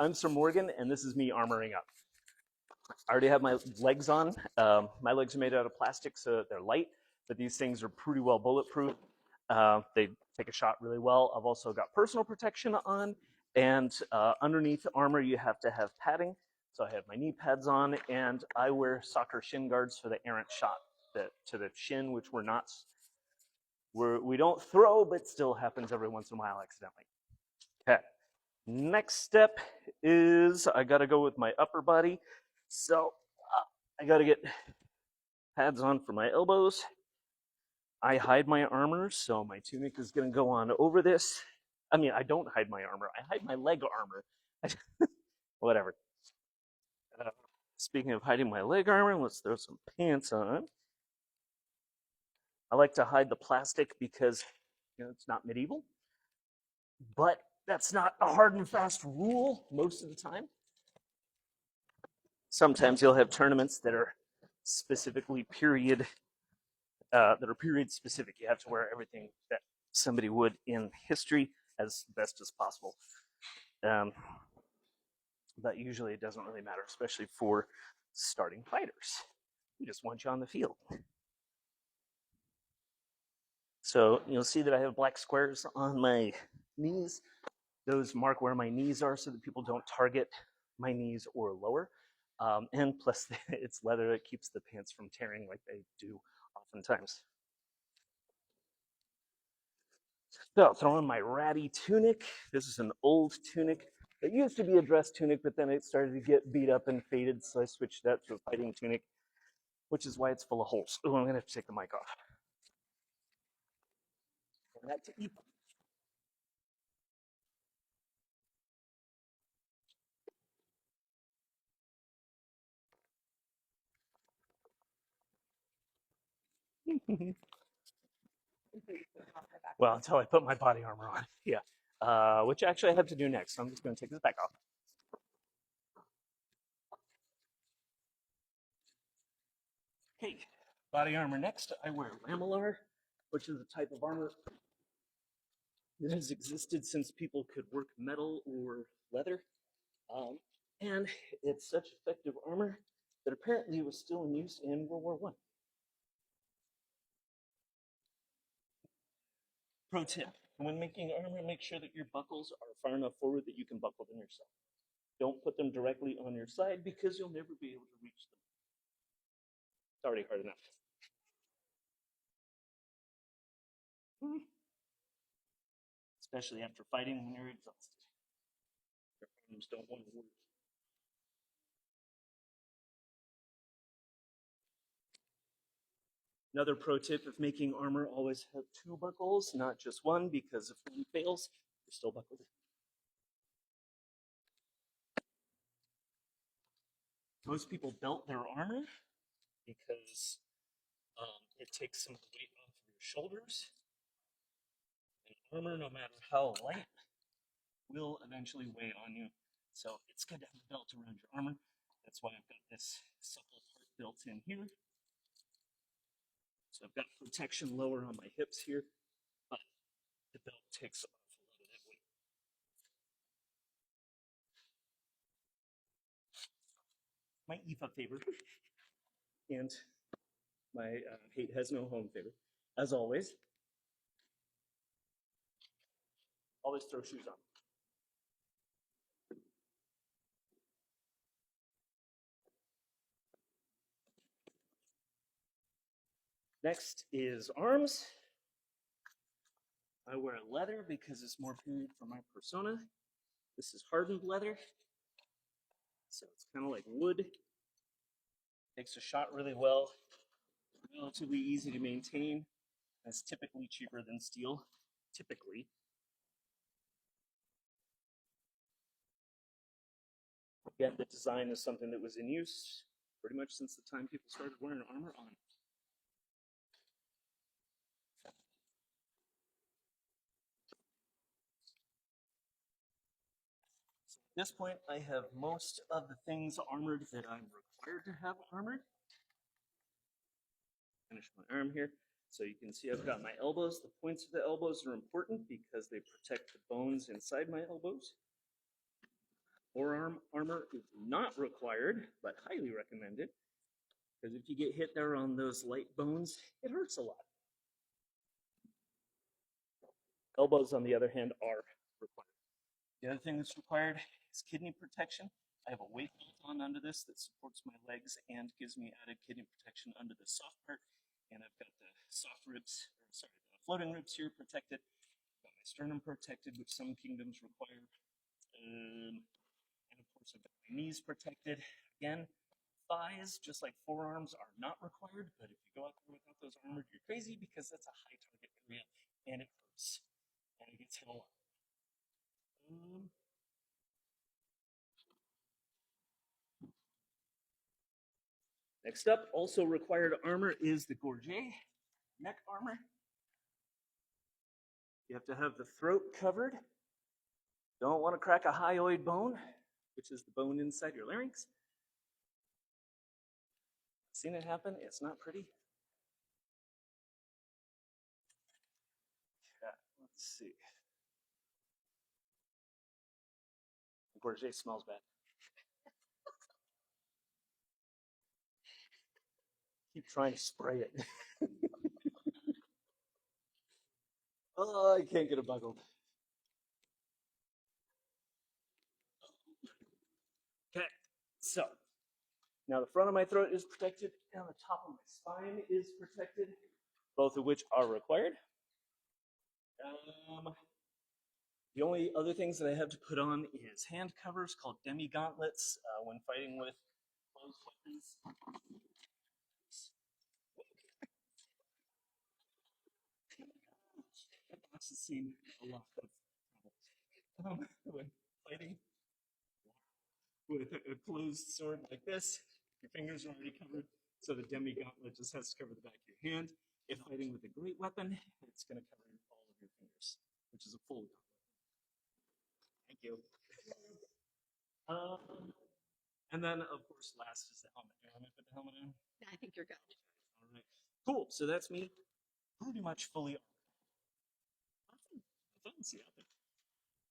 I'm Sir Morgan, and this is me armoring up. I already have my legs on. My legs are made out of plastic, so they're light, but these things are pretty well bulletproof. They take a shot really well. I've also got personal protection on, and underneath the armor, you have to have padding. So I have my knee pads on, and I wear soccer shin guards for the errant shot to the shin, which we don't throw, but still happens every once in a while accidentally. Okay. Next step is I got to go with my upper body. So I got to get pads on for my elbows. I hide my armor, so my tunic is going to go on over this. I mean, I don't hide my armor. I hide my leg armor. Whatever. Speaking of hiding my leg armor, let's throw some pants on. I like to hide the plastic because it's not medieval. But that's not a hard and fast rule most of the time. Sometimes you'll have tournaments that are specifically period specific. You have to wear everything that somebody would in history as best as possible. But usually it doesn't really matter, especially for starting fighters. We just want you on the field. So you'll see that I have black squares on my knees. Those mark where my knees are so that people don't target my knees or lower. And plus, it's leather that keeps the pants from tearing like they do oftentimes. So, throw on my ratty tunic. This is an old tunic. It used to be a dress tunic, but then it started to get beat up and faded, so I switched that to a fighting tunic, which is why it's full of holes. Oh, I'm going to have to take the mic off. And that to eat. Well, until I put my body armor on. Yeah. Which actually I have to do next. So I'm just going to take this back off. Okay. Body armor next. I wear lamellar, which is a type of armor that has existed since people could work metal or leather. And it's such effective armor that apparently was still in use in World War I. Pro tip, when making armor, make sure that your buckles are far enough forward that you can buckle them yourself. Don't put them directly on your side because you'll never be able to reach them. It's already hard enough. Especially after fighting when you're exhausted. Your arms don't want to work. Another pro tip of making armor, always have two buckles, not just one, because if one fails, you're still buckled in. Most people belt their armor because it takes some of the weight off of your shoulders. And armor, no matter how light, will eventually weigh on you. So it's good to have a belt around your armor. That's why I've got this supple part built in here. So I've got protection lower on my hips here, but the belt takes off a lot of that weight. My EVA favor, and my hate has no home favor. As always throw shoes on. Next is arms. I wear leather because it's more period for my persona. This is hardened leather, so it's kind of like wood. Takes a shot really well, relatively easy to maintain. It's typically cheaper than steel, typically. Again, the design is something that was in use pretty much since the time people started wearing armor on. So at this point, I have most of the things armored that I'm required to have armored. Finish my arm here. So you can see I've got my elbows. The points of the elbows are important because they protect the bones inside my elbows. Forearm armor is not required, but highly recommended. Because if you get hit there on those light bones, it hurts a lot. Elbows, on the other hand, are required. The other thing that's required is kidney protection. I have a weight belt on under this that supports my legs and gives me added kidney protection under the soft part. And I've got the soft ribs, or sorry, the floating ribs here protected. I've got my sternum protected, which some kingdoms require. And of course, I've got my knees protected. Again, thighs, just like forearms, are not required. But if you go out there without those armored, you're crazy because that's a high target area and it hurts and it gets hit a lot. Next up, also required armor is the gorget, neck armor. You have to have the throat covered. Don't want to crack a hyoid bone, which is the bone inside your larynx. Seen it happen? It's not pretty. Yeah, let's see. The gorget smells bad. Keep trying to spray it. Oh, I can't get it buckled. Okay, so now the front of my throat is protected and the top of my spine is protected, both of which are required. The only other things that I have to put on is hand covers called demi gauntlets when fighting with closed weapons. That's the scene a lot of trouble. When fighting with a closed sword like this, your fingers are already covered, so the demi gauntlet just has to cover the back of your hand. If fighting with a great weapon, it's going to cover all of your fingers, which is a full gauntlet. Thank you. And then, of course, last is the helmet. Do you want me to put the helmet on? I think you're good. All right. Cool. So that's me pretty much fully armed. Awesome. Fun. See you out there.